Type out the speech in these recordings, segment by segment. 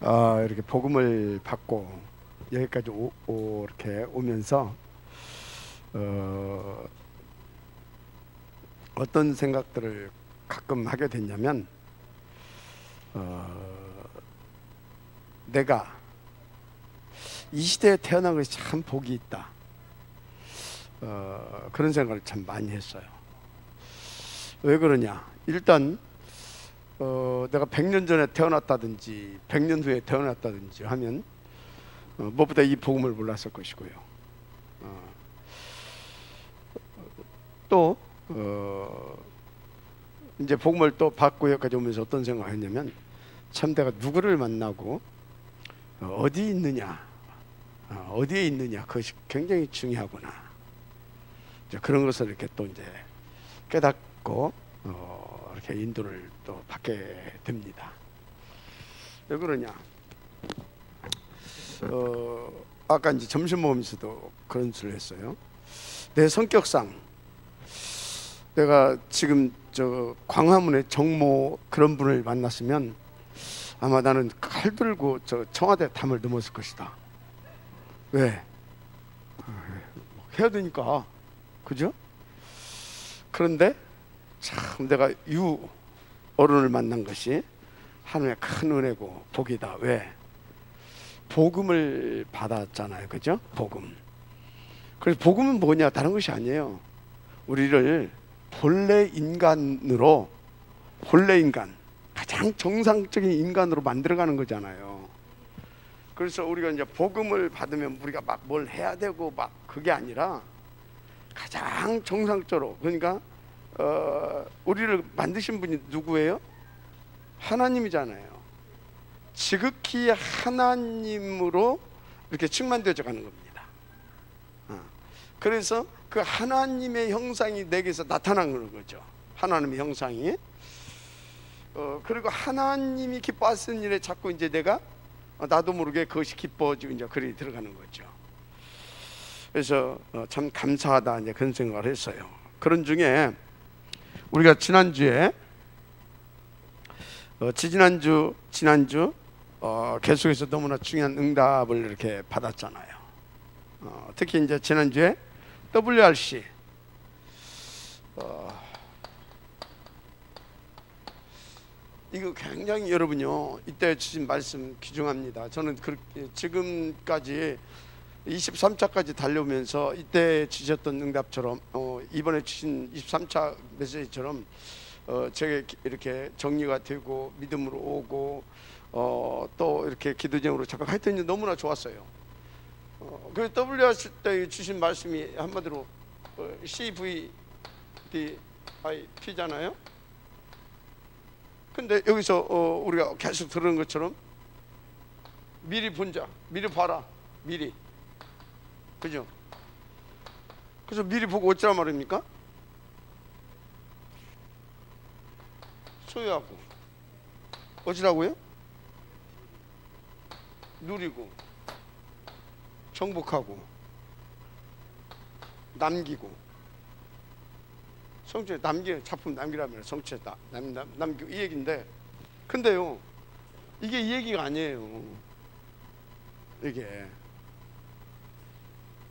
이렇게 복음을 받고 여기까지 이렇게 오면서 어떤 생각들을 가끔 하게 됐냐면, 내가 이 시대에 태어난 것이 참 복이 있다. 그런 생각을 참 많이 했어요. 왜 그러냐? 일단 내가 100년 전에 태어났다든지 100년 후에 태어났다든지 하면 무엇보다 이 복음을 몰랐을 것이고요. 또 이제 복음을 또 받고 여기까지 오면서 어떤 생각을 했냐면, 참 내가 누구를 만나고 어디 있느냐, 어디에 있느냐, 그것이 굉장히 중요하구나. 이제 그런 것을 이렇게 또 이제 깨닫고 이렇게 인도를 또 받게 됩니다. 왜 그러냐? 아까 이제 점심 먹으면서도 그런 소리를 했어요. 내 성격상 내가 지금 저 광화문의 정모 그런 분을 만났으면 아마 나는 칼 들고 저 청와대 담을 넘었을 것이다. 왜? 해야 되니까. 그죠? 그런데 참 내가 유 어른을 만난 것이 하나님의 큰 은혜고 복이다. 왜? 복음을 받았잖아요. 그죠? 복음. 그래서 복음은 뭐냐? 다른 것이 아니에요. 우리를 본래 인간으로, 본래 인간, 가장 정상적인 인간으로 만들어가는 거잖아요. 그래서 우리가 이제 복음을 받으면 우리가 막 뭘 해야 되고 막 그게 아니라 가장 정상적으로, 그러니까 우리를 만드신 분이 누구예요? 하나님이잖아요. 지극히 하나님으로 이렇게 충만되어져 가는 겁니다. 그래서 그 하나님의 형상이 내게서 나타나는 거죠. 하나님의 형상이. 그리고 하나님이 기뻐하시는 일에 자꾸 이제 내가 나도 모르게 그것이 기뻐지고 이제 그리 들어가는 거죠. 그래서 참 감사하다 이제 그런 생각을 했어요. 그런 중에 우리가 지난주 계속해서 너무나 중요한 응답을 이렇게 받았잖아요. 특히 이제 지난주에 WRC 이거 굉장히 여러분요, 이때 주신 말씀 귀중합니다. 저는 지금까지 23차까지 달려오면서 이때 주셨던 응답처럼 이번에 주신 23차 메시지처럼 제게 이렇게 정리가 되고 믿음으로 오고 또 이렇게 기도 제목으로 잠깐 하여튼 너무나 좋았어요. 그 WRC 때 주신 말씀이 한마디로 CVDIP잖아요. 근데 여기서 우리가 계속 들은 것처럼 미리 본자, 미리 봐라, 미리. 그죠? 그래서 미리 보고 어쩌란 말입니까? 소유하고 어찌라고요? 누리고 정복하고 남기고. 성취 작품 남기라면 성취했다. 남기고 이 얘기인데, 근데요 이게 이 얘기가 아니에요. 이게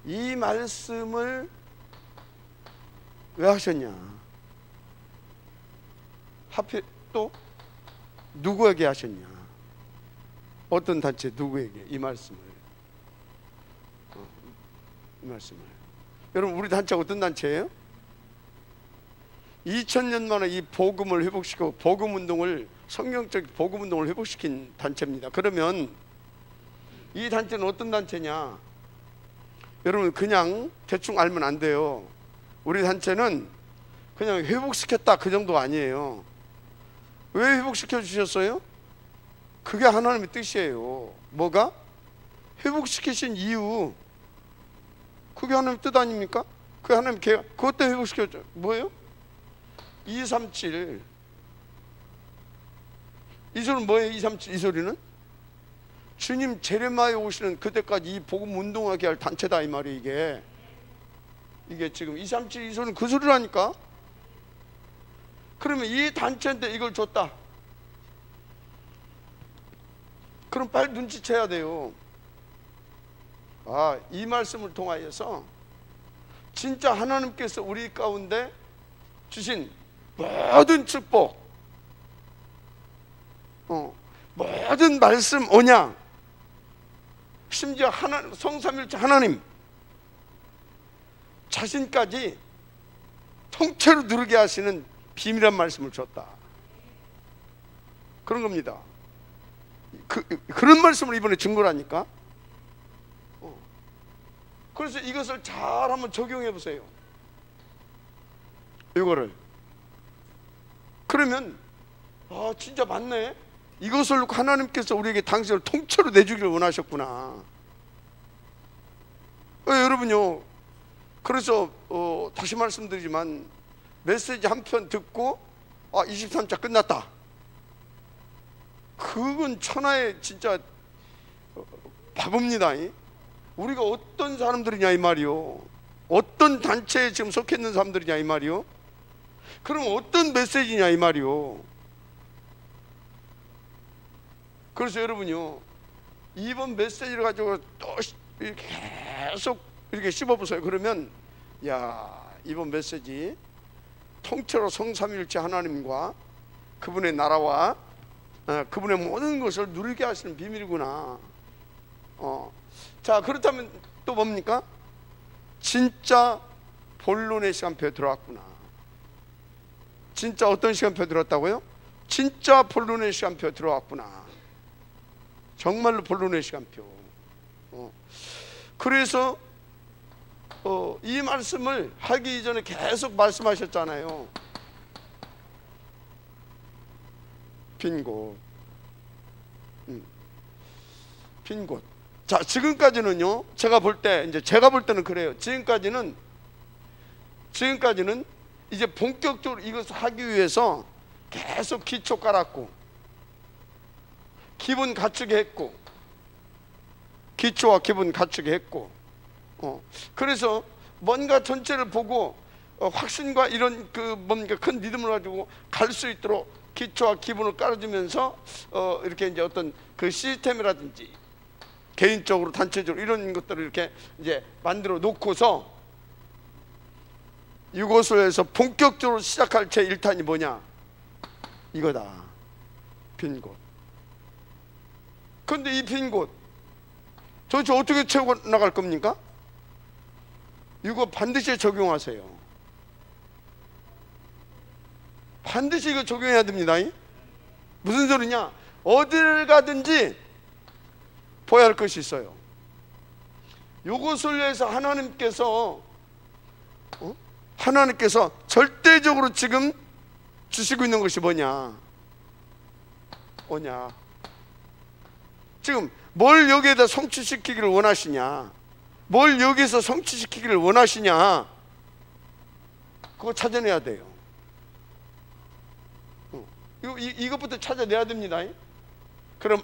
이 말씀을 왜 하셨냐? 하필 또 누구에게 하셨냐? 어떤 단체 누구에게 이 말씀을? 이 말씀을. 여러분, 우리 단체가 어떤 단체예요? 2000년 만에 이 복음을 회복시키고 복음운동을, 성경적 복음운동을 회복시킨 단체입니다. 그러면 이 단체는 어떤 단체냐? 여러분, 그냥 대충 알면 안 돼요. 우리 단체는 그냥 회복시켰다 그 정도 아니에요. 왜 회복시켜 주셨어요? 그게 하나님의 뜻이에요. 뭐가? 회복시키신 이유, 그게 하나님의 뜻 아닙니까? 그게 하나님 계획. 그것 때문에 회복시켰죠. 뭐예요? 237. 이 소리는 뭐예요? 237 이 소리는 주님 제레마에 오시는 그때까지 이 복음 운동하게 할 단체다 이 말이. 이게 지금 237 이 소리는 그 소리라니까. 그러면 이 단체인데 이걸 줬다. 그럼 빨리 눈치채야 돼요. 아, 이 말씀을 통하여서 진짜 하나님께서 우리 가운데 주신 모든 축복, 모든 말씀, 언약, 심지어 성삼일체 하나님 자신까지 통째로 누르게 하시는 비밀한 말씀을 줬다. 그런 겁니다. 그런 말씀을 이번에 준 거라니까. 그래서 이것을 잘 한번 적용해 보세요. 이거를. 그러면 아, 진짜 맞네. 이것을 놓고 하나님께서 우리에게 당신을 통째로 내주기를 원하셨구나. 여러분요, 그래서 다시 말씀드리지만 메시지 한 편 듣고 23차 끝났다, 그건 천하의 진짜 바보입니다. 우리가 어떤 사람들이냐 이 말이요, 어떤 단체에 지금 속해 있는 사람들이냐 이 말이요, 그럼 어떤 메시지냐 이 말이요. 그래서 여러분요, 이번 메시지를 가지고 또 계속 이렇게 씹어보세요. 그러면 야, 이번 메시지 통째로 성삼위일체 하나님과 그분의 나라와 그분의 모든 것을 누리게 하시는 비밀이구나. 자, 그렇다면 또 뭡니까? 진짜 본론의 시간표에 들어왔구나. 진짜 어떤 시간표에 들어왔다고요? 진짜 본론의 시간표에 들어왔구나. 정말로 본론의 시간표. 그래서 이 말씀을 하기 이전에 계속 말씀하셨잖아요. 빈 곳, 빈 곳. 자, 지금까지는요, 제가 볼 때는 그래요. 지금까지는 이제 본격적으로 이것을 하기 위해서 계속 기초 깔았고, 기본 갖추게 했고, 기초와 기본 갖추게 했고, 그래서 뭔가 전체를 보고 확신과 이런 뭔가 큰 믿음을 가지고 갈 수 있도록 기초와 기본을 깔아주면서 이렇게 이제 어떤 그 시스템이라든지 개인적으로 단체적으로 이런 것들을 이렇게 이제 만들어 놓고서 이것을 해서 본격적으로 시작할 제 1탄이 뭐냐, 이거다. 빈 곳. 그런데 이 빈 곳 도대체 어떻게 채워 나갈 겁니까? 이거 반드시 적용하세요. 반드시 이거 적용해야 됩니다. 무슨 소리냐? 어디를 가든지 보여야 할 것이 있어요. 이것을 위해서 하나님께서 절대적으로 지금 주시고 있는 것이 뭐냐? 지금 뭘 여기에다 성취시키기를 원하시냐, 뭘 여기서 성취시키기를 원하시냐, 그거 찾아내야 돼요. 이것부터 찾아내야 됩니다. 그럼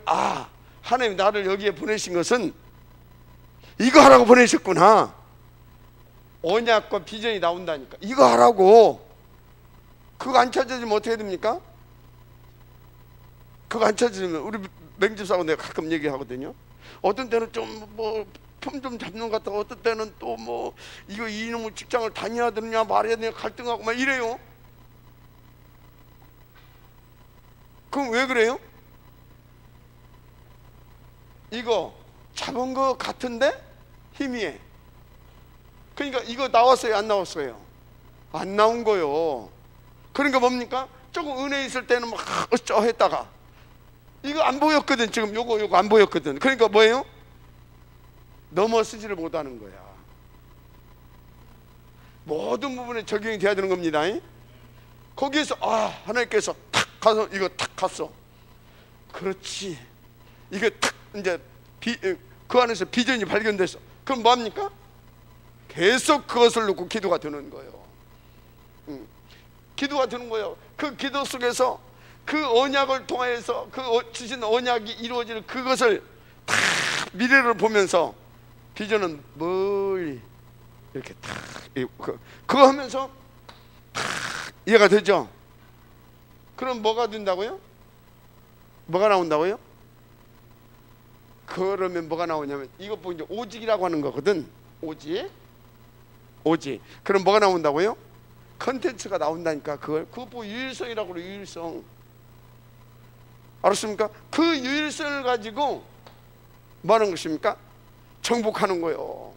하나님 나를 여기에 보내신 것은 이거 하라고 보내셨구나. 언약과 비전이 나온다니까. 이거 하라고. 그거 안 찾아지면 어떻게 됩니까? 그거 안 찾아지면 우리 맹집사하고 내가 가끔 얘기하거든요. 어떤 때는 좀 품 좀 잡는 것 같다고, 어떤 때는 또 이거 이놈의 직장을 다녀야 되느냐 말해야 되느냐 갈등하고 막 이래요. 그럼 왜 그래요? 이거 잡은 거 같은데 희미해. 그러니까 이거 나왔어요, 안 나왔어요? 안 나온 거요. 그러니까 뭡니까? 조금 은혜 있을 때는 막 했다가 이거 안 보였거든. 지금 요거 안 보였거든. 그러니까 뭐예요? 넘어서지를 못하는 거야. 모든 부분에 적용이 돼야 되는 겁니다. 거기에서 하나님께서 탁 가서 이거 탁 갔어. 그렇지. 이게 탁 이제 그 안에서 비전이 발견됐어. 그럼 뭐합니까? 계속 그것을 놓고 기도가 드는 거예요. 기도가 드는 거예요. 그 기도 속에서 그 언약을 통해서 그 주신 언약이 이루어지는 그것을 다 미래를 보면서 비전은 멀리 이렇게 탁 그거 하면서 탁 이해가 되죠? 그럼 뭐가 된다고요? 뭐가 나온다고요? 그러면 뭐가 나오냐면 이것 보고 이제 오직이라고 하는 거거든. 오직. 그럼 뭐가 나온다고요? 컨텐츠가 나온다니까. 그것 보고 유일성이라고 그래. 유일성. 알았습니까? 그 유일성을 가지고 뭐 하는 것입니까? 정복하는 거요.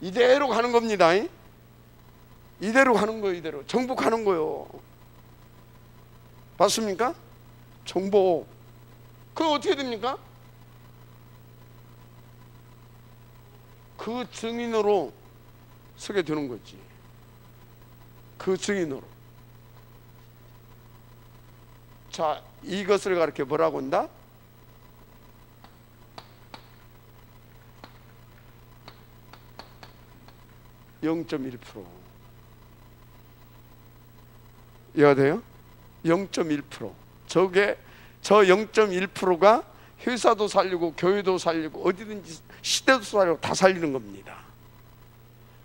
이대로 가는 겁니다. 이대로 가는 거예요. 이대로 정복하는 거요. 맞습니까? 정복. 그럼 어떻게 됩니까? 그 증인으로 서게 되는 거지. 그 증인으로. 자, 이것을 가르쳐 뭐라고 한다? (0.1%) 이해가 돼요? 0.1%. 저게 저 0.1%가 회사도 살리고 교회도 살리고 어디든지 시대도 살리고 다 살리는 겁니다.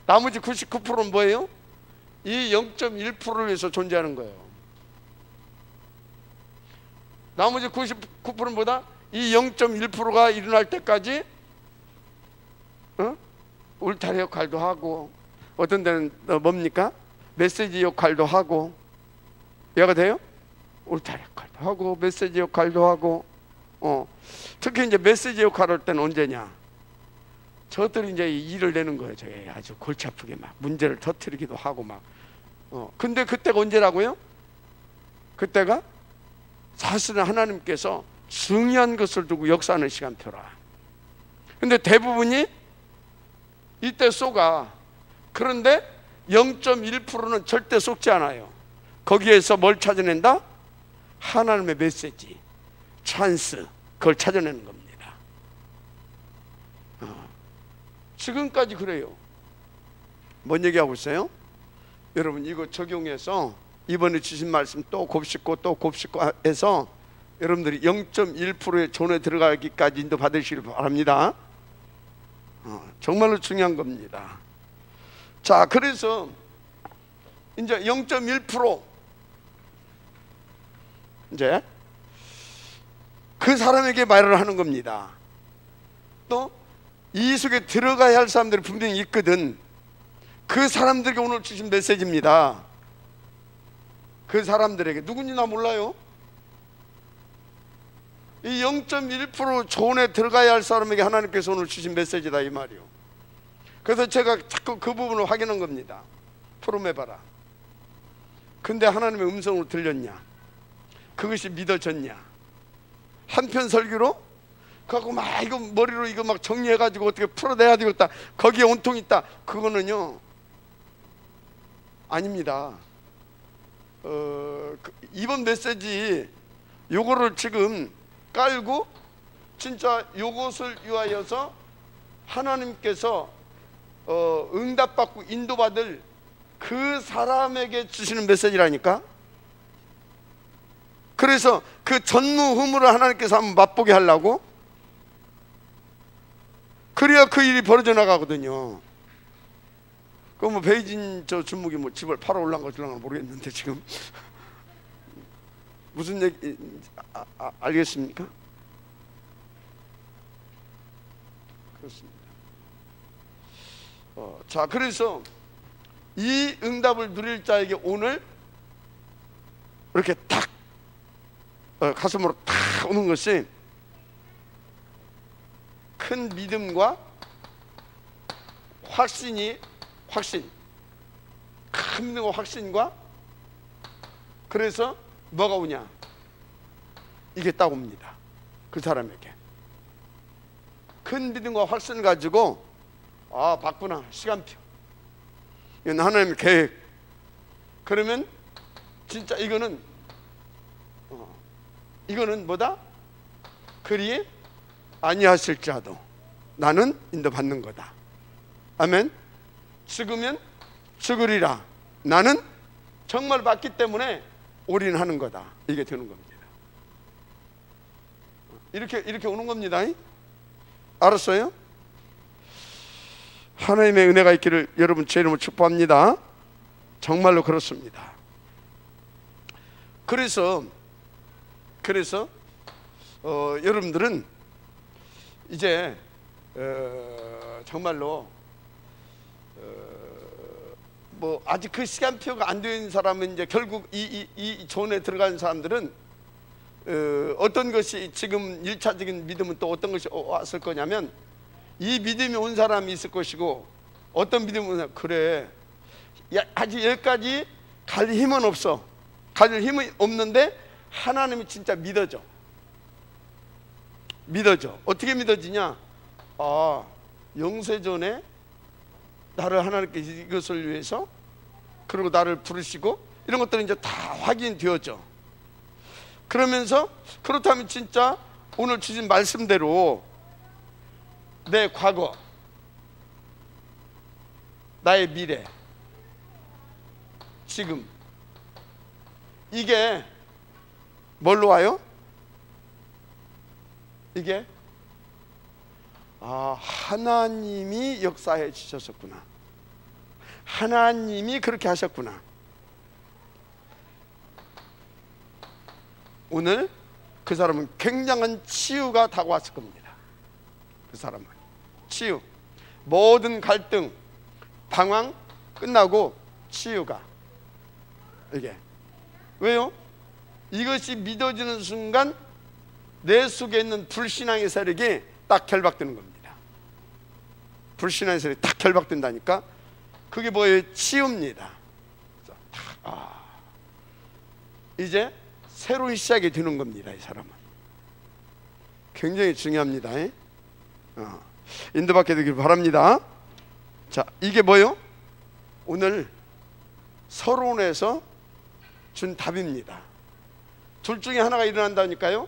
나머지 99%는 뭐예요? 이 0.1%를 위해서 존재하는 거예요. 나머지 99%는 뭐다? 이 0.1%가 일어날 때까지 울타리 역할도 하고, 어떤 데는 뭡니까? 메시지 역할도 하고. 이해가 돼요? 울타리 역할도 하고 메시지 역할도 하고. 특히 이제 메시지 역할 할 때는 언제냐? 저들이 이제 일을 내는 거예요. 저게 아주 골치 아프게 막 문제를 터뜨리기도 하고 막. 근데 그때가 언제라고요? 그때가 사실은 하나님께서 중요한 것을 두고 역사하는 시간표라. 근데 대부분이 이때 쏘가. 그런데 0.1%는 절대 속지 않아요. 거기에서 뭘 찾아낸다? 하나님의 메시지, 찬스, 그걸 찾아내는 겁니다. 지금까지 그래요. 뭔 얘기하고 있어요? 여러분 이거 적용해서 이번에 주신 말씀 또 곱씹고 또 곱씹고 해서 여러분들이 0.1%의 존에 들어가기까지 인도 받으시길 바랍니다. 정말로 중요한 겁니다. 자, 그래서 이제 0.1% 이제 그 사람에게 말을 하는 겁니다. 또 이 속에 들어가야 할 사람들이 분명히 있거든. 그 사람들에게 오늘 주신 메시지입니다. 그 사람들에게 누군지 나 몰라요. 이 0.1% 존에 들어가야 할 사람에게 하나님께서 오늘 주신 메시지다 이 말이요. 그래서 제가 자꾸 그 부분을 확인한 겁니다. 프롬해봐라. 근데 하나님의 음성으로 들렸냐? 그것이 믿어졌냐? 한편 설교로 갖고 막 이거 머리로 이거 막 정리해가지고 어떻게 풀어내야 되겠다, 거기에 온통이 있다, 그거는요 아닙니다. 이번 메시지 요거를 지금 깔고 진짜 요것을 위하여서 하나님께서 응답받고 인도받을 그 사람에게 주시는 메시지라니까. 그래서 그 전무후무를 하나님께서 한번 맛보게 하려고, 그래야 그 일이 벌어져 나가거든요. 그 뭐 베이징 저 주목이 뭐 집을 팔아 올라간 거 줄랑은 모르겠는데 지금 무슨 얘기 알겠습니까? 그렇습니다. 자, 그래서 이 응답을 누릴 자에게 오늘 이렇게 탁 가슴으로 탁 오는 것이 큰 믿음과 확신, 큰 믿음과 확신과, 그래서 뭐가 오냐? 이게 딱 옵니다. 그 사람에게 큰 믿음과 확신을 가지고, 아, 봤구나, 시간표, 이건 하나님의 계획. 그러면 진짜 이거는 뭐다? 그리 아니하실지라도 나는 인도받는 거다. 아멘. 죽으면 죽으리라, 나는 정말 받기 때문에 올인하는 거다. 이게 되는 겁니다. 이렇게 오는 겁니다. 알았어요? 하나님의 은혜가 있기를 여러분 제 이름으로 축복합니다. 정말로 그렇습니다. 그래서 여러분들은 이제 정말로 뭐 아직 그 시간표가 안 된 사람은 이제 결국 이 존에 들어가는 사람들은 어떤 것이 지금 1차적인 믿음은 또 어떤 것이 왔을 거냐면, 이 믿음이 온 사람이 있을 것이고, 어떤 믿음이 온 사람, 그래 아직 여기까지 갈 힘은 없어, 갈 힘이 없는데 하나님이 진짜 믿어져. 어떻게 믿어지냐? 아, 영세전에 나를 하나님께 이것을 위해서, 그리고 나를 부르시고, 이런 것들은 이제 다 확인되어져. 그러면서 그렇다면 진짜 오늘 주신 말씀대로 내 과거, 나의 미래, 지금, 이게 뭘로 와요? 이게 하나님이 역사해 주셨었구나, 하나님이 그렇게 하셨구나. 오늘 그 사람은 굉장한 치유가 다가왔을 겁니다. 그 사람은 치유, 모든 갈등, 방황 끝나고 치유가. 이게 왜요? 이것이 믿어지는 순간 내 속에 있는 불신앙의 세력이 딱 결박되는 겁니다. 불신앙의 세력이 딱 결박된다니까. 그게 뭐예요? 치유입니다. 이제 새로운 시작이 되는 겁니다. 이 사람은 굉장히 중요합니다. 인도받게 되길 바랍니다. 자, 이게 뭐예요? 오늘 서론에서 준 답입니다. 둘 중에 하나가 일어난다니까요.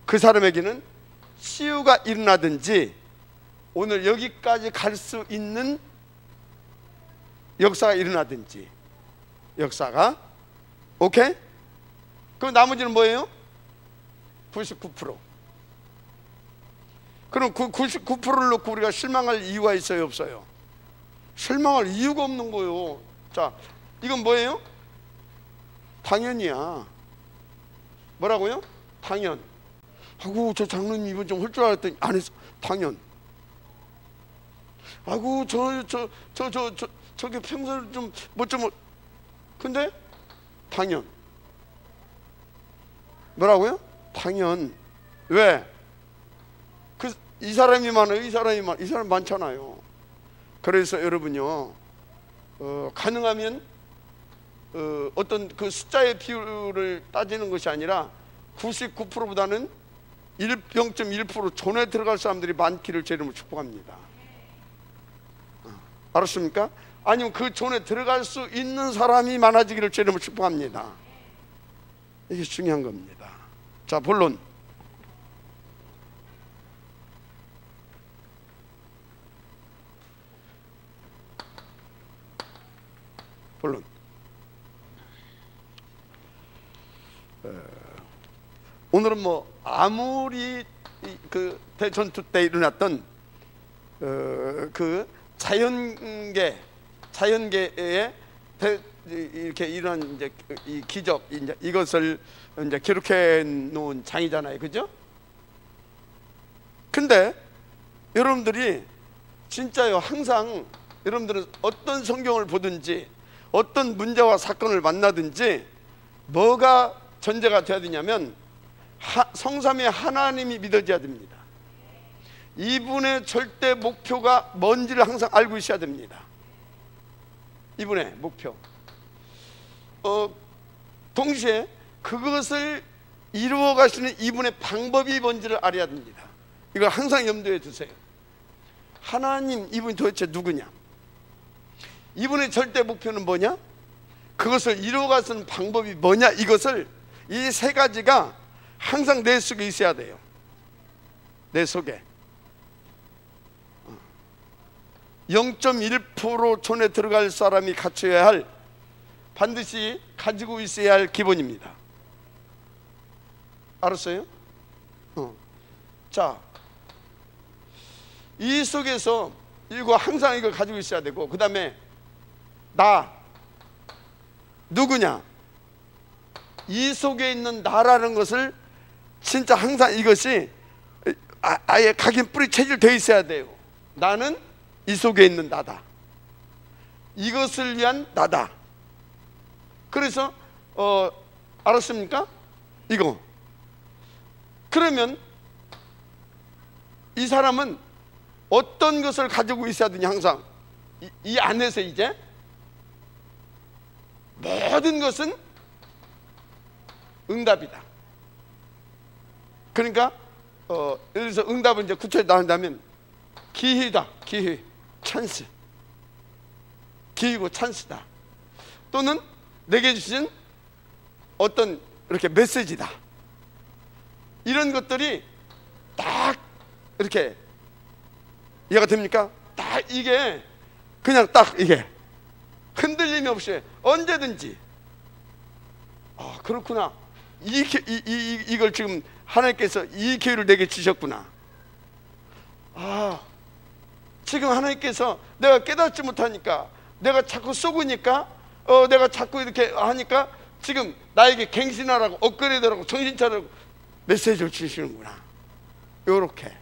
그 사람에게는 치유가 일어나든지 오늘 여기까지 갈 수 있는 역사가 일어나든지. 역사가. 오케이? 그럼 나머지는 뭐예요? 99%. 그럼 그 99%를 놓고 우리가 실망할 이유가 있어요, 없어요? 실망할 이유가 없는 거예요. 자, 이건 뭐예요? 당연이야. 뭐라고요? 당연. 아이고, 저 장로님 이번 좀 할 줄 알았더니 안 했어. 당연. 아이고, 저게 평소에 좀 뭐 좀, 근데 당연. 뭐라고요? 당연. 왜? 이 사람이 많아요, 이 사람 많잖아요. 그래서 여러분요, 가능하면 어떤 그 숫자의 비율을 따지는 것이 아니라 99%보다는 0.1% 존에 들어갈 사람들이 많기를 제 이름으로 축복합니다. 알았습니까? 아니면 그 존에 들어갈 수 있는 사람이 많아지기를 제 이름으로 축복합니다. 이게 중요한 겁니다. 자, 본론. 오늘은 뭐 아무리 그 대전투 때 일어났던 그 자연계에 이렇게 이런 이제 이 기적, 이제 이것을 이제 기록해 놓은 장이잖아요, 그죠? 근데 여러분들이 진짜요, 항상 여러분들은 어떤 성경을 보든지 어떤 문제와 사건을 만나든지 뭐가 전제가 돼야 되냐면 성삼위 하나님이 믿어져야 됩니다. 이분의 절대 목표가 뭔지를 항상 알고 있어야 됩니다. 이분의 목표. 동시에 그것을 이루어 가시는 이분의 방법이 뭔지를 알아야 됩니다. 이걸 항상 염두에 두세요. 하나님, 이분이 도대체 누구냐? 이분의 절대 목표는 뭐냐? 그것을 이루어 가시는 방법이 뭐냐? 이것을, 이 세 가지가 항상 내 속에 있어야 돼요. 내 속에 0.1% 존에 들어갈 사람이 갖춰야 할, 반드시 가지고 있어야 할 기본입니다. 알았어요? 자, 이 속에서 이거 항상 이걸 가지고 있어야 되고, 그 다음에 나 누구냐? 이 속에 있는 나라는 것을 진짜 항상 이것이 아예 각인뿌리 체질되어 있어야 돼요. 나는 이 속에 있는 나다. 이것을 위한 나다. 그래서 알았습니까? 이거. 그러면 이 사람은 어떤 것을 가지고 있어야 되냐, 항상 이 안에서 이제 모든 것은 응답이다. 그러니까 예를 들어서 응답은 이제 구체적으로 나온다면 기회다. 기회, 찬스. 기회고 찬스다. 또는 내게 주신 어떤 이렇게 메시지다. 이런 것들이 딱 이렇게 이해가 됩니까? 딱 이게 그냥 딱 이게 흔들림이 없이 언제든지, 아 그렇구나, 이걸 지금 하나님께서 이 기회를 내게 주셨구나. 아 지금 하나님께서 내가 깨닫지 못하니까, 내가 자꾸 쏘으니까, 내가 자꾸 이렇게 하니까 지금 나에게 갱신하라고, 업그레이드하라고, 정신 차리라고 메시지를 주시는구나. 요렇게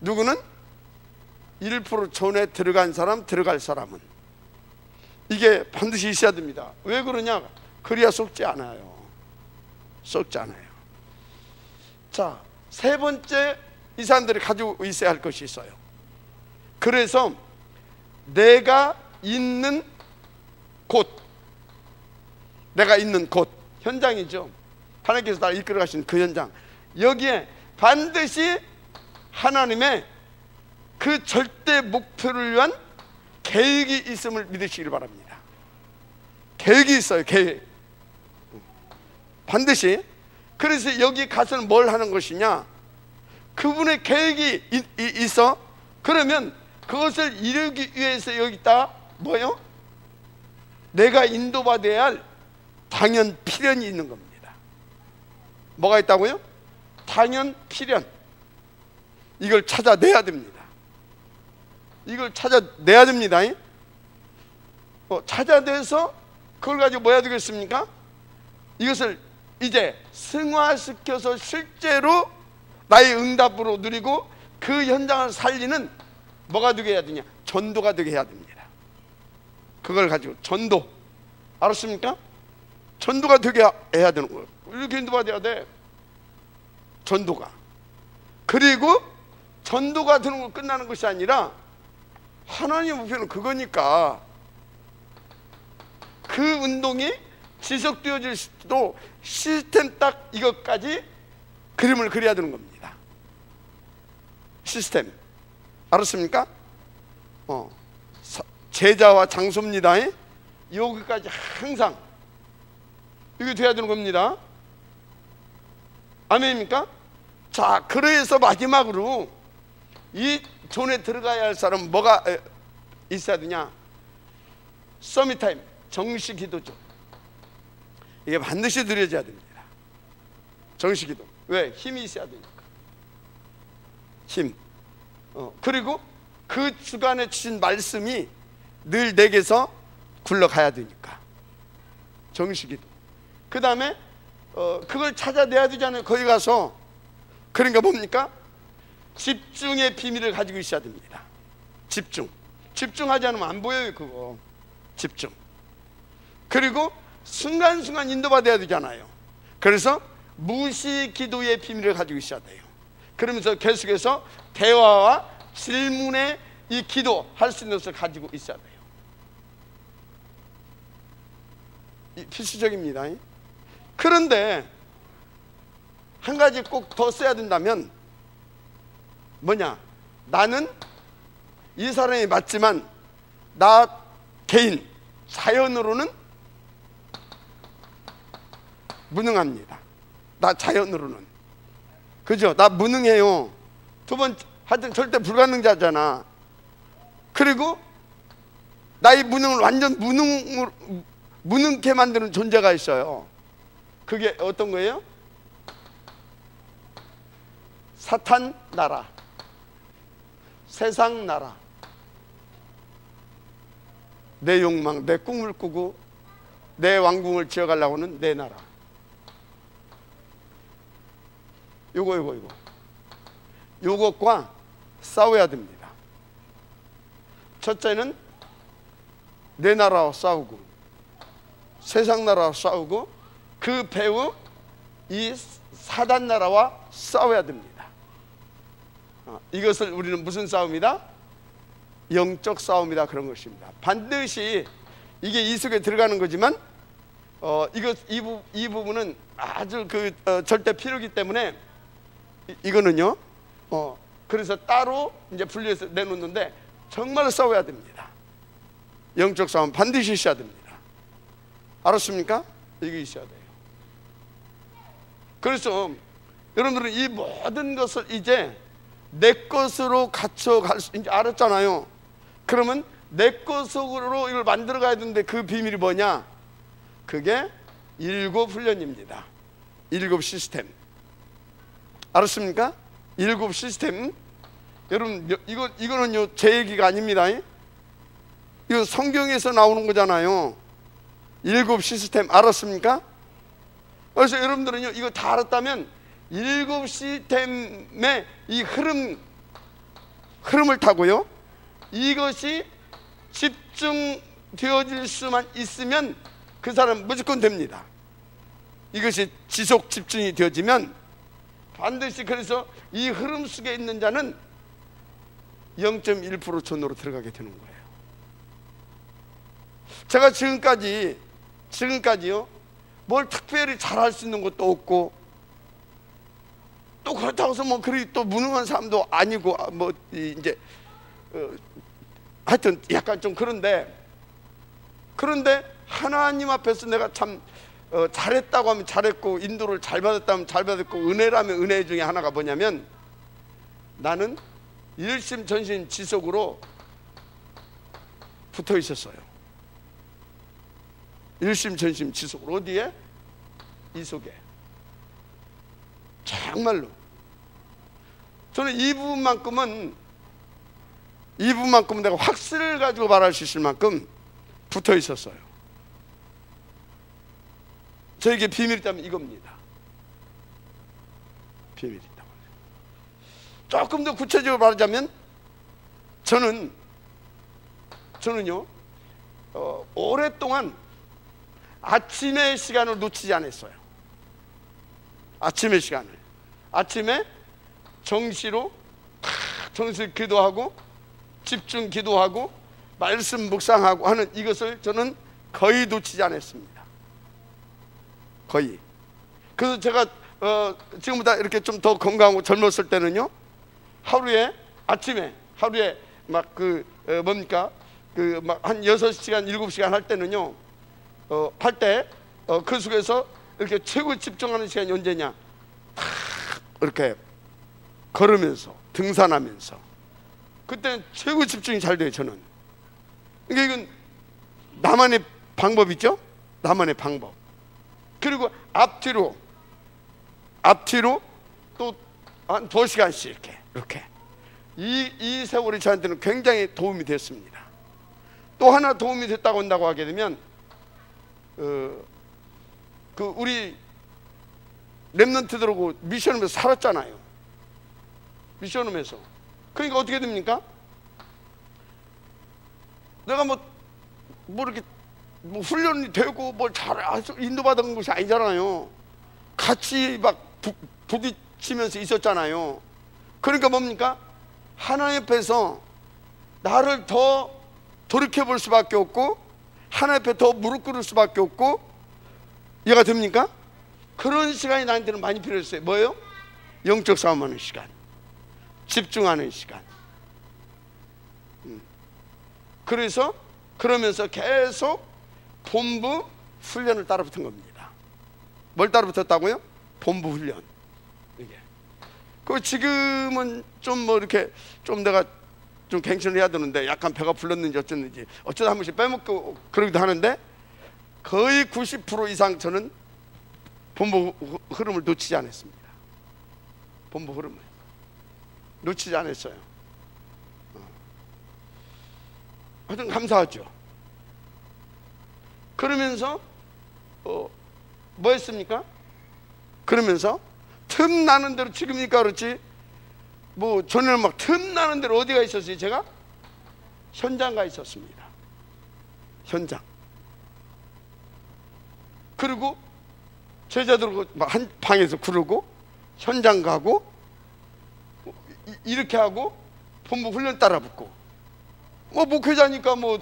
누구는 1% 존에 들어간 사람, 들어갈 사람은 이게 반드시 있어야 됩니다. 왜 그러냐? 그래야 썩지 않아요. 썩지 않아요. 자, 세 번째 이 사람들이 가지고 있어야 할 것이 있어요. 그래서 내가 있는 곳, 내가 있는 곳, 현장이죠. 하나님께서 나를 이끌어 가신 그 현장, 여기에 반드시 하나님의 그 절대 목표를 위한 계획이 있음을 믿으시길 바랍니다. 계획이 있어요. 계획. 반드시. 그래서 여기 가서는 뭘 하는 것이냐? 그분의 계획이 있어. 그러면 그것을 이루기 위해서 여기다 뭐요? 내가 인도받아야 할 당연 필연이 있는 겁니다. 뭐가 있다고요? 당연 필연. 이걸 찾아내야 됩니다. 이걸 찾아내야 됩니다. 찾아내서 그걸 가지고 뭐 해야 되겠습니까? 이것을 이제 승화시켜서 실제로 나의 응답으로 누리고 그 현장을 살리는 뭐가 되게 해야 되냐? 전도가 되게 해야 됩니다. 그걸 가지고 전도, 알았습니까? 전도가 되게 해야 되는 거예요. 이렇게 인도받아야 돼, 전도가. 그리고 전도가 되는 거 끝나는 것이 아니라 하나님의 목표는 그거니까 그 운동이 지속되어질 수도 시스템 딱 이것까지 그림을 그려야 되는 겁니다. 시스템, 알았습니까? 제자와 장소입니다. 여기까지 항상 이게 돼야 되는 겁니다. 아멘입니까? 자, 그래서 마지막으로 이 존에 들어가야 할 사람은 뭐가 있어야 되냐? 서밋타임, 정식 기도죠. 이게 반드시 드려져야 됩니다. 정식 기도. 왜? 힘이 있어야 되니까. 힘. 그리고 그 주간에 주신 말씀이 늘 내게서 굴러가야 되니까. 정식 기도. 그 다음에 그걸 찾아내야 되잖아요. 거기 가서. 그러니까 뭡니까? 집중의 비밀을 가지고 있어야 됩니다. 집중. 집중하지 않으면 안 보여요, 그거. 집중. 그리고 순간순간 인도받아야 되잖아요. 그래서 무시 기도의 비밀을 가지고 있어야 돼요. 그러면서 계속해서 대화와 질문의 이 기도 할 수 있는 것을 가지고 있어야 돼요. 필수적입니다. 그런데 한 가지 꼭 더 써야 된다면 뭐냐? 나는 이 사람이 맞지만 나 개인 자연으로는 무능합니다. 나 자연으로는, 그죠? 나 무능해요. 두 번째, 하여튼 절대 불가능자잖아. 그리고 나의 무능을 완전 무능케 만드는 존재가 있어요. 그게 어떤 거예요? 사탄 나라, 세상 나라, 내 욕망, 내 꿈을 꾸고 내 왕궁을 지어가려고 하는 내 나라. 요거 요것과 싸워야 됩니다. 첫째는 내 나라와 싸우고 세상 나라와 싸우고 그 배후 이 사단 나라와 싸워야 됩니다. 이것을 우리는 무슨 싸움이다? 영적 싸움이다, 그런 것입니다. 반드시 이게 이 속에 들어가는 거지만 이 부분은 아주 절대 필요이기 때문에 이거는요 그래서 따로 이제 분리해서 내놓는데 정말 싸워야 됩니다. 영적 싸움 반드시 있어야 됩니다. 알았습니까? 이게 있어야 돼요. 그래서 여러분들은 이 모든 것을 이제 내 것으로 갖춰갈 수 이제 알았잖아요. 그러면 내 것으로 이걸 만들어 가야 되는데 그 비밀이 뭐냐? 그게 7 훈련입니다. 7 시스템. 알았습니까? 7 시스템. 여러분 이거는요 제 얘기가 아닙니다. 이거 성경에서 나오는 거잖아요. 7 시스템. 알았습니까? 그래서 여러분들은요 이거 다 알았다면 7 시스템의 이 흐름을 타고요 이것이 집중되어질 수만 있으면 그 사람 무조건 됩니다. 이것이 지속 집중이 되어지면 반드시, 그래서 이 흐름 속에 있는 자는 0.1% 전으로 들어가게 되는 거예요. 제가 지금까지요 뭘 특별히 잘할 수 있는 것도 없고 또 그렇다고 해서 뭐 그리 또 무능한 사람도 아니고 뭐 이제 하여튼 약간 좀 그런데 하나님 앞에서 내가 참 잘했다고 하면 잘했고 인도를 잘 받았다면 잘 받았고 은혜라면 은혜 중에 하나가 뭐냐면 나는 일심전심지속으로 붙어 있었어요. 일심전심지속으로. 어디에? 이 속에. 정말로 저는 이 부분만큼은 내가 확신을 가지고 말할 수 있을 만큼 붙어 있었어요. 저에게 비밀이 있다면 이겁니다. 비밀이 있다고. 조금 더 구체적으로 말하자면 저는요 오랫동안 아침의 시간을 놓치지 않았어요. 아침의 시간을. 아침에 정시로 기도하고 집중 기도하고 말씀 묵상하고 하는 이것을 저는 거의 놓치지 않았습니다. 거의. 그래서 제가 지금보다 이렇게 좀 더 건강하고 젊었을 때는요 아침에 하루에 막 뭡니까 막 한 6시간 7시간 할 때는요 할 때 그 속에서 이렇게 최고 집중하는 시간이 언제냐? 이렇게 걸으면서 등산하면서 그때는 최고 집중이 잘 돼요. 저는. 그러니까 이건 나만의 방법이죠. 나만의 방법. 그리고 앞뒤로 또 한 2시간씩 이렇게 이 세월이 저한테는 굉장히 도움이 됐습니다. 또 하나 도움이 됐다고 한다고 하게 되면 우리 렘넌트들하고 미션홈에서 살았잖아요. 미션홈에서. 그러니까 어떻게 됩니까? 내가 뭐 이렇게 뭐 훈련이 되고 뭘 잘 인도받은 것이 아니잖아요. 같이 막 부딪히면서 있었잖아요. 그러니까 뭡니까? 하나님 앞에서 나를 더 돌이켜볼 수밖에 없고 하나님 앞에 더 무릎 꿇을 수밖에 없고, 이해가 됩니까? 그런 시간이 나한테는 많이 필요했어요. 뭐예요? 영적 싸움하는 시간, 집중하는 시간. 그러면서 계속 본부 훈련을 따라 붙은 겁니다. 뭘 따라 붙었다고요? 본부 훈련. 이게. 지금은 좀 뭐 이렇게 좀 내가 좀 갱신을 해야 되는데 약간 배가 불렀는지 어쩌는지 어쩌다 한 번씩 빼먹고 그러기도 하는데 거의 90% 이상 저는 본부 흐름을 놓치지 않았습니다. 본부 흐름을 놓치지 않았어요. 하여튼 감사하죠. 그러면서 뭐 했습니까? 그러면서 틈 나는 대로 지금이니까 그렇지 뭐 전에는 막 틈나는 대로 어디가 있었어요? 제가 현장 가 있었습니다. 현장. 그리고 제자들하고 한 방에서 그러고 현장 가고 이렇게 하고 본부 훈련 따라 붙고 뭐 목회자니까 뭐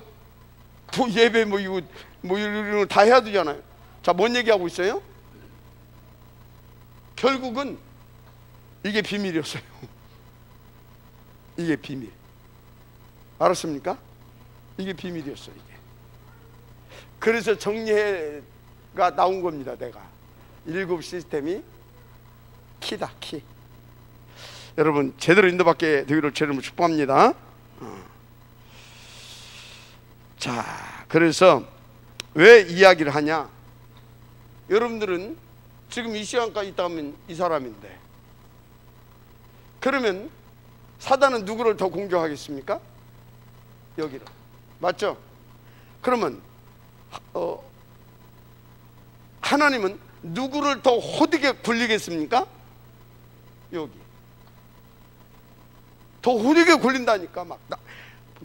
예배 뭐 이거 뭐 이런 거 다 해야 되잖아요. 자, 뭔 얘기하고 있어요? 결국은 이게 비밀이었어요. 이게 비밀. 알았습니까? 이게 비밀이었어요. 이게. 그래서 정리해가 나온 겁니다. 내가 7 시스템이 키다, 키. 여러분 제대로 인도받게 되기를 주님으로 축복합니다. 자, 그래서 왜 이야기를 하냐? 여러분들은 지금 이 시간까지 있다 하면 이 사람인데, 그러면 사단은 누구를 더 공격하겠습니까? 여기를. 맞죠? 그러면 하나님은 누구를 더 호되게 굴리겠습니까? 여기. 더 호되게 굴린다니까. 막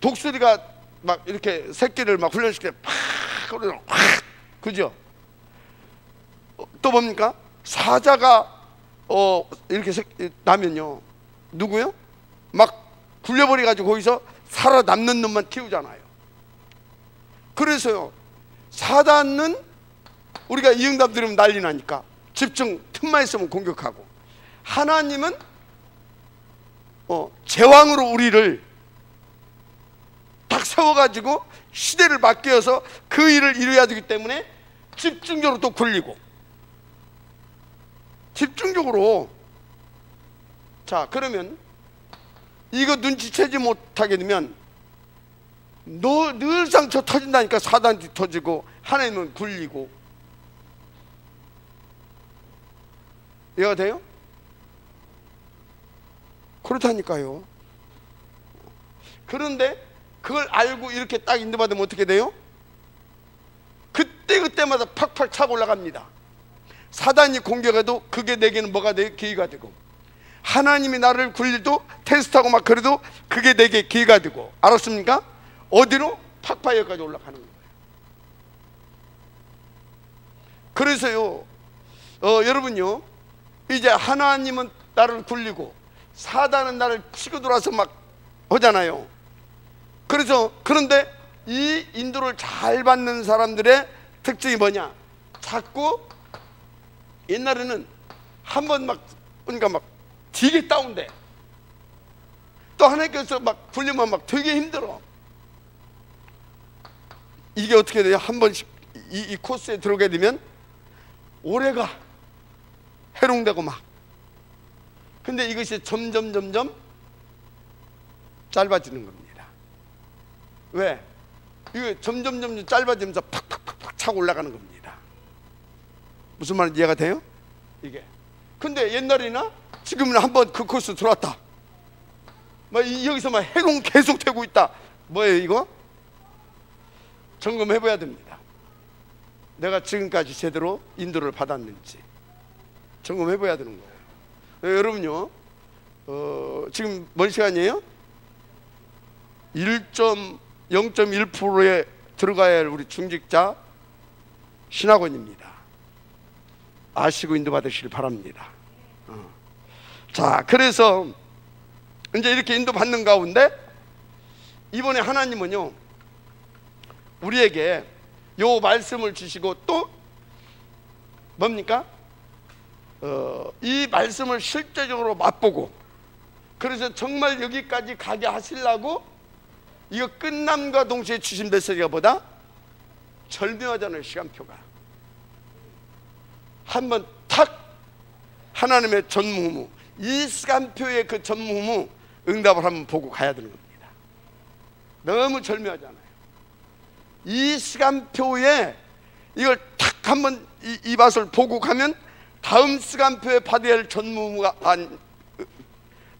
독수리가 막 이렇게 새끼를 막 훈련시킬 때 팍 그러죠. 그죠? 또 뭡니까? 사자가 이렇게 나면요, 누구요? 막 굴려버려 가지고 거기서 살아남는 놈만 키우잖아요. 그래서요, 사단은 우리가 이 응답 들으면 난리 나니까 집중, 틈만 있으면 공격하고, 하나님은 제왕으로 우리를 딱 세워가지고 시대를 맡겨서 그 일을 이루어야 되기 때문에 집중적으로 또 굴리고, 집중적으로. 자, 그러면 이거 눈치채지 못하게 되면 늘상 저 터진다니까. 사단이 터지고 하나님은 굴리고. 이해가 돼요? 그렇다니까요. 그런데 그걸 알고 이렇게 딱 인도받으면 어떻게 돼요? 그때마다 팍팍 차고 올라갑니다. 사단이 공격해도 그게 내게는 뭐가 돼요? 기회가 되고, 하나님이 나를 굴리도 테스트하고 막 그래도 그게 내게 기회가 되고. 알았습니까? 어디로? 팍팍 여기까지 올라가는 거예요. 그래서요, 여러분요, 이제 하나님은 나를 굴리고 사단은 나를 치고 들어와서 막 하잖아요. 그래서 그런데 이 인도를 잘 받는 사람들의 특징이 뭐냐? 자꾸 옛날에는 한번 막 그러니까 막 되게 다운돼. 또 하나님께서 막 굴리면 막 되게 힘들어. 이게 어떻게 돼요? 한 번씩 이 코스에 들어오게 되면 오래가 해롱되고 막. 근데 이것이 점점 짧아지는 겁니다. 왜? 이게 점점 짧아지면서 팍팍 차고 올라가는 겁니다. 무슨 말인지 이해가 돼요? 이게. 근데 옛날이나 지금은 한번 그 코스 들어왔다, 막 여기서 막 해롱 계속 되고 있다. 뭐예요 이거? 점검해 봐야 됩니다. 내가 지금까지 제대로 인도를 받았는지 점검해 봐야 되는 거예요. 여러분요, 지금 뭔 시간이에요? 0.1%에 들어가야 할 우리 중직자 신학원입니다. 아시고 인도 받으시길 바랍니다. 자, 그래서 이제 이렇게 인도 받는 가운데 이번에 하나님은요, 우리에게 요 말씀을 주시고 또 뭡니까? 이 말씀을 실제적으로 맛보고, 그래서 정말 여기까지 가게 하시려고 이거 끝남과 동시에 주신 메시지가 보다 절묘하잖아요. 시간표가 한번 탁 하나님의 전무후무, 이 시간표의 그 전무후무 응답을 한번 보고 가야 되는 겁니다. 너무 절묘하잖아요. 이 시간표에 이걸 탁 한번 이 맛을 보고 가면 다음 시간표에 받아야 할 전무후무가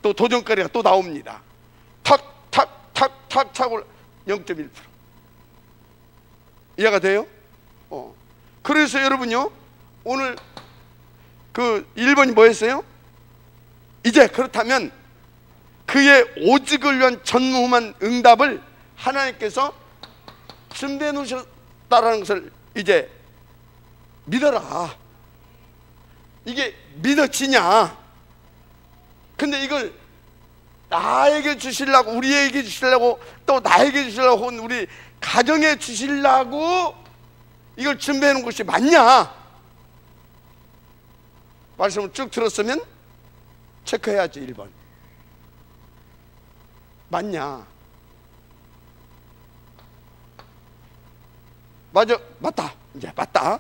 또 도전거리가 또 나옵니다. 탁 차고 0.1%. 이해가 돼요? 그래서 여러분요, 오늘 그 1번이 뭐였어요? 이제 그렇다면 그의 오직을 위한 전무후무한 응답을 하나님께서 준비해 놓으셨다라는 것을 이제 믿어라. 이게 믿어지냐? 근데 이걸 나에게 주시려고, 우리에게 주시려고, 또 나에게 주시려고, 우리 가정에 주시려고 이걸 준비해 놓은 것이 맞냐? 말씀을 쭉 들었으면 체크해야지. 1번 맞냐? 맞다. 이제 맞다.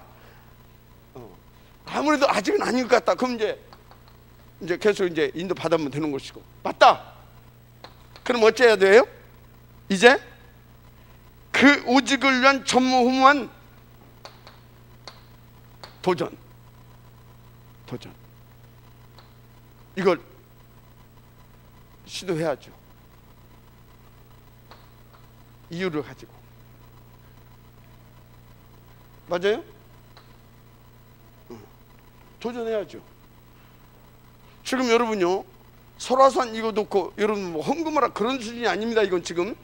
아무래도 아직은 아닌 것 같다. 그럼 이제 계속 이제 인도 받으면 되는 것이고, 맞다. 그럼 어째야 돼요? 이제 그 오직을 위한 전무후무한 도전. 이걸 시도해야죠. 이유를 가지고. 맞아요? 도전해야죠. 지금 여러분요, 설화산 이거 놓고 여러분 뭐 헌금하라 그런 수준이 아닙니다. 이건 지금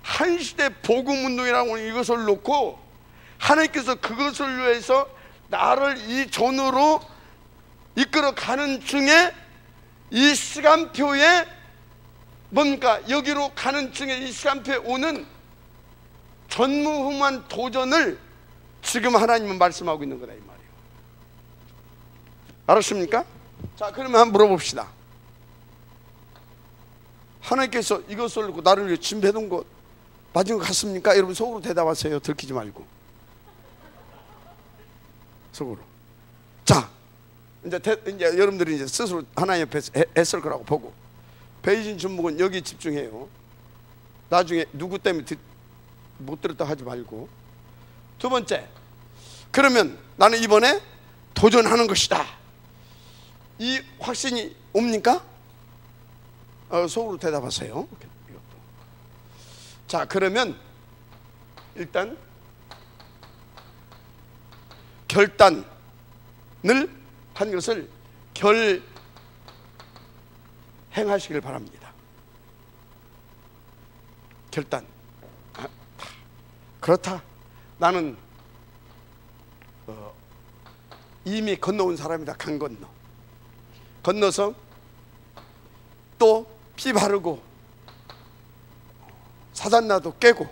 한 시대 복음운동이라고 하는 이것을 놓고 하나님께서 그것을 위해서 나를 이 전으로 이끌어 가는 중에 이 시간표에 뭔가 여기로 가는 중에 이 시간표에 오는 전무후무한 도전을 지금 하나님은 말씀하고 있는 거다 이 말이에요. 알았습니까? 자, 그러면 한번 물어봅시다. 하나님께서 이것을 놓고 나를 위해 준비해 놓은 것 맞은 것 같습니까? 여러분 속으로 대답하세요. 들키지 말고 속으로. 자, 이제 여러분들이 이제 스스로 하나님 앞에 애쓸 거라고 보고, 베이징 준목은 여기 집중해요. 나중에 누구 때문에 못 들었다 하지 말고. 두 번째, 그러면 나는 이번에 도전하는 것이다. 이 확신이 옵니까? 속으로 대답하세요. 자, 그러면 일단 결단을 한 것을 결행하시길 바랍니다. 결단. 그렇다. 나는 이미 건너온 사람이다. 강 건너서 또 피 바르고 사단나도 깨고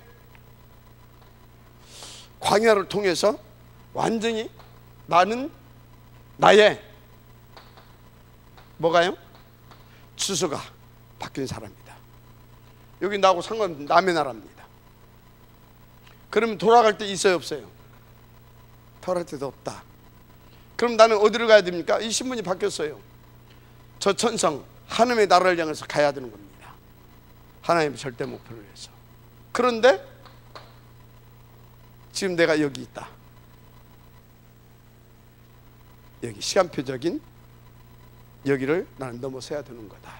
광야를 통해서 완전히 나는 나의 뭐가요? 주소가 바뀐 사람이다. 여기 나하고 상관없는 남의 나라입니다. 그러면 돌아갈 때 있어요 없어요? 돌아갈 때도 없다. 그럼 나는 어디로 가야 됩니까? 이 신분이 바뀌었어요. 저 천성 하나님의 나라를 향해서 가야 되는 겁니다. 하나님의 절대 목표를 위해서. 그런데 지금 내가 여기 있다. 여기 시간표적인 여기를 나는 넘어서야 되는 거다.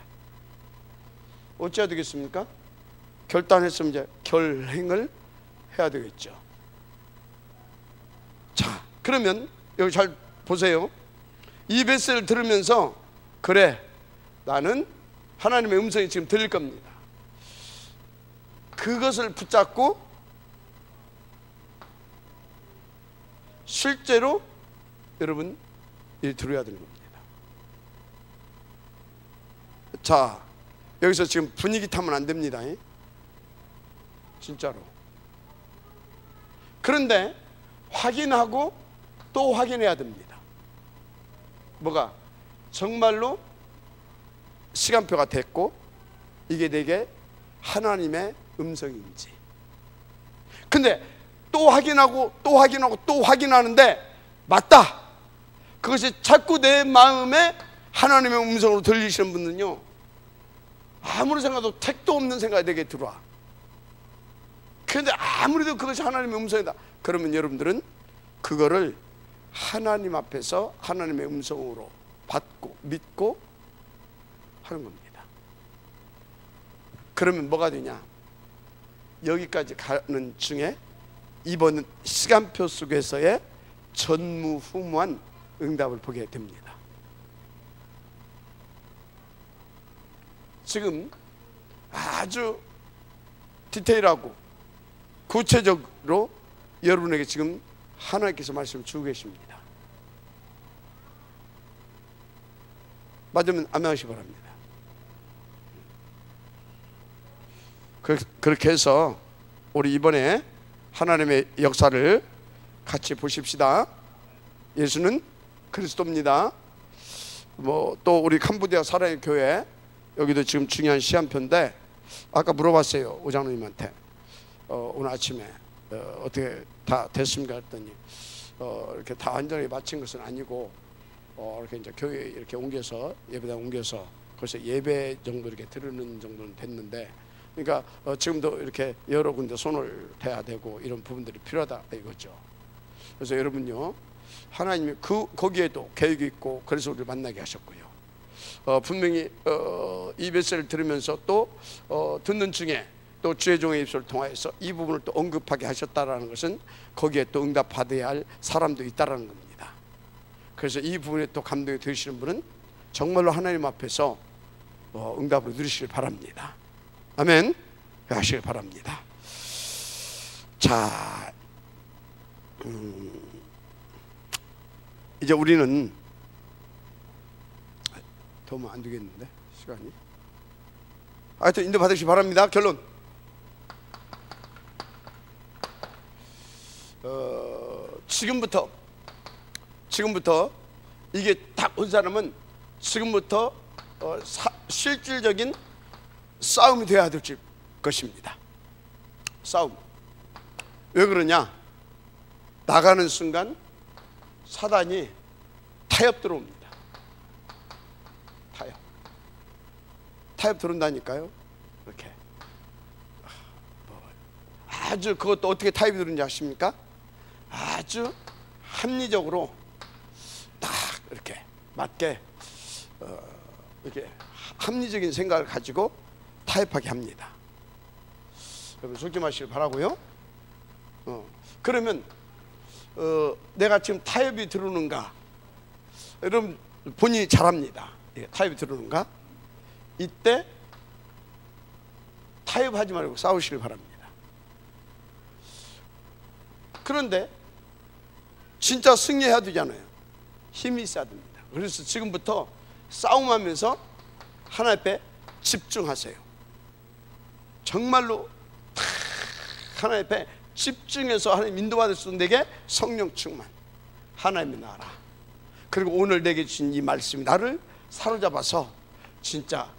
어찌해야 되겠습니까? 결단했으면 이제 결행을 해야 되겠죠. 자, 그러면 여기 잘 보세요. 이 메시지를 들으면서 그래, 나는 하나님의 음성이 지금 들릴 겁니다. 그것을 붙잡고 실제로 여러분 일 들어야 되는 겁니다. 자, 여기서 지금 분위기 타면 안 됩니다. 진짜로. 그런데 확인하고 또 확인해야 됩니다. 뭐가? 정말로 시간표가 됐고 이게 내게 하나님의 음성인지. 근데 또 확인하고 또 확인하고 또 확인하는데 맞다, 그것이 자꾸 내 마음에 하나님의 음성으로 들리시는 분은요, 아무리 생각해도 택도 없는 생각이 내게 들어와. 그런데 아무래도 그것이 하나님의 음성이다. 그러면 여러분들은 그거를 하나님 앞에서 하나님의 음성으로 받고 믿고 하는 겁니다. 그러면 뭐가 되냐? 여기까지 가는 중에 이번 시간표 속에서의 전무후무한 응답을 보게 됩니다. 지금 아주 디테일하고 구체적으로 여러분에게 지금 하나님께서 말씀을 주고 계십니다. 맞으면 아멘하시기 바랍니다. 그렇게 해서 우리 이번에 하나님의 역사를 같이 보십시다. 예수는 그리스도입니다. 또 우리 캄보디아 사랑의 교회, 여기도 지금 중요한 시간표인데, 아까 물어봤어요, 오장로님한테. 오늘 아침에 어떻게 다 됐습니까 했더니 이렇게 다 완전히 마친 것은 아니고 이렇게 이제 교회 이렇게 옮겨서, 예배당 옮겨서 그래서 예배 정도 이렇게 들으는 정도는 됐는데, 그러니까 지금도 이렇게 여러 군데 손을 대야 되고 이런 부분들이 필요하다 이거죠. 그래서 여러분요, 하나님이 거기에도 계획이 있고 그래서 우리를 만나게 하셨고요. 분명히 이 메시지를 들으면서 또 듣는 중에 또 주의 종의 입술을 통하여서 이 부분을 또 언급하게 하셨다라는 것은 거기에 또 응답받아야 할 사람도 있다라는 겁니다. 그래서 이 부분에 또 감동이 되시는 분은 정말로 하나님 앞에서 응답을 누리시길 바랍니다. 아멘. 하시길 바랍니다. 자, 이제 우리는 더 하면 안 되겠는데 시간이. 하여튼 인도 받으시기 바랍니다. 결론. 지금부터 이게 딱 온 사람은 지금부터 실질적인 싸움이 되어야 될 것입니다. 싸움. 왜 그러냐? 나가는 순간 사단이 타협 들어옵니다. 타협 들어온다니까요. 이렇게 아주, 그것도 어떻게 타협이 들어오는지 아십니까? 아주 합리적으로 딱 이렇게 맞게 이렇게 합리적인 생각을 가지고 타협하게 합니다. 여러분 조심하시길 바라고요. 그러면 내가 지금 타협이 들어오는가? 여러분 본인이 잘합니다. 타협이 들어오는가? 이때 타협하지 말고 싸우시길 바랍니다. 그런데 진짜 승리해야 되잖아요. 힘이 있어야 됩니다. 그래서 지금부터 싸움하면서 하나님 앞에 집중하세요. 정말로 하나님 앞에 집중해서 하나님 인도받을 수 있는 내게 성령 충만, 하나님의 나라, 그리고 오늘 내게 주신 이 말씀이 나를 사로잡아서 진짜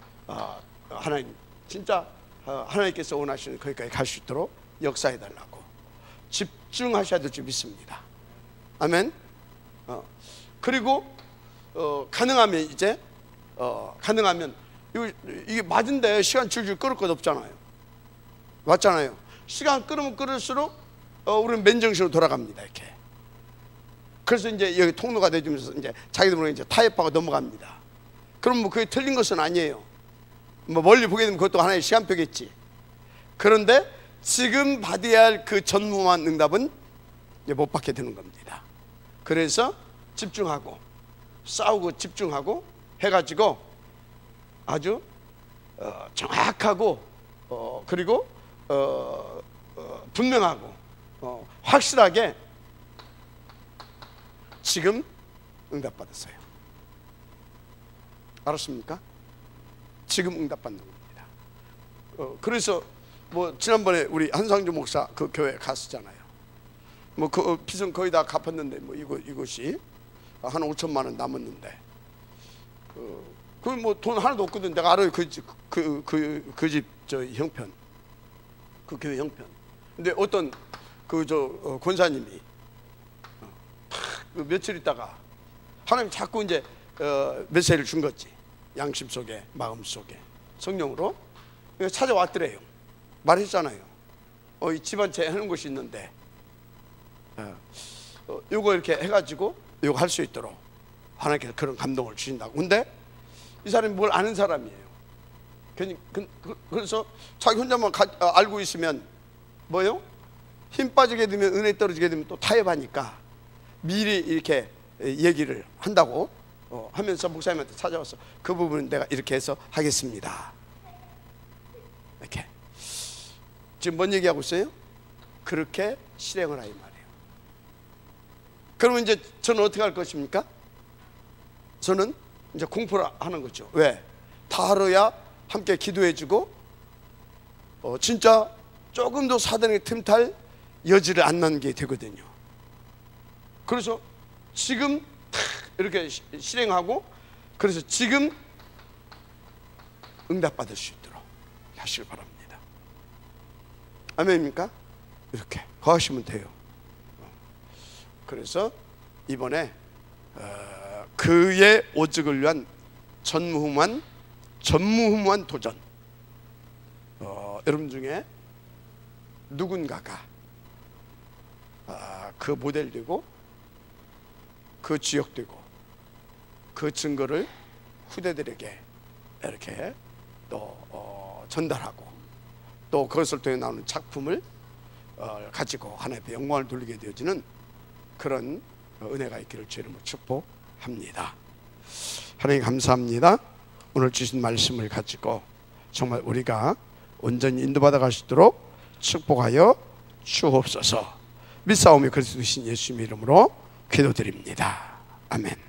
하나님, 진짜 하나님께서 원하시는 거기까지 갈 수 있도록 역사해달라고 집중하셔야 될 줄 믿습니다. 아멘. 그리고 가능하면 이제 가능하면 이게 맞은데 시간 줄줄 끌을 것 없잖아요. 맞잖아요. 시간 끌으면 끌을수록 우리는 맨정신으로 돌아갑니다. 이렇게. 그래서 이제 여기 통로가 되면서 이제 자기들 이제 타협하고 넘어갑니다. 그럼 뭐 그게 틀린 것은 아니에요. 뭐 멀리 보게 되면 그것도 하나의 시간표겠지. 그런데 지금 받아야 할 그 전무한 응답은 이제 못 받게 되는 겁니다. 그래서 집중하고 싸우고 집중하고 해가지고 아주 정확하고 그리고 분명하고 확실하게 지금 응답받았어요. 알았습니까? 지금 응답받는 겁니다. 그래서 뭐 지난번에 우리 한상주 목사 그 교회 갔었잖아요. 뭐 그 빚은 거의 다 갚았는데 뭐 이것이 한 5천만 원 남았는데 그 뭐 돈 하나도 없거든. 내가 알아요. 그 집 저 형편, 그 교회 형편. 근데 어떤 그 권사님이 그 며칠 있다가 하나님 자꾸 이제 메시지를 준 거지. 양심 속에, 마음 속에, 성령으로 찾아왔더래요. 말했잖아요. 이 집안 제하는 곳이 있는데 요거 이렇게 해가지고 요거 할 수 있도록 하나님께서 그런 감동을 주신다고. 근데 이 사람이 뭘 아는 사람이에요. 그래서 자기 혼자만 알고 있으면 뭐요? 힘 빠지게 되면 은혜 떨어지게 되면 또 타협하니까 미리 이렇게 얘기를 한다고 하면서 목사님한테 찾아와서 그 부분은 내가 이렇게 해서 하겠습니다. 이렇게 지금 뭔 얘기하고 있어요? 그렇게 실행을 하이 말이에요. 그러면 이제 저는 어떻게 할 것입니까? 저는 이제 공포를 하는 거죠. 왜? 다하루야 함께 기도해주고 진짜 조금도 사단에게 틈탈 여지를 안 남게 되거든요. 그래서 지금 이렇게 실행하고, 그래서 지금 응답받을 수 있도록 하시길 바랍니다. 아멘입니까? 이렇게 하시면 돼요. 그래서 이번에 그의 오직을 위한 전무후무한 도전, 여러분 중에 누군가가 그 모델 되고 그 주역 되고 그 증거를 후대들에게 이렇게 또 전달하고, 또 그것을 통해 나오는 작품을 가지고 하나님의 영광을 돌리게 되어지는 그런 은혜가 있기를 주의 이름으로 축복합니다. 하나님 감사합니다. 오늘 주신 말씀을 가지고 정말 우리가 온전히 인도받아 갈 수 있도록 축복하여 주옵소서. 믿사오며 그리스도 신 예수님의 이름으로 기도드립니다. 아멘.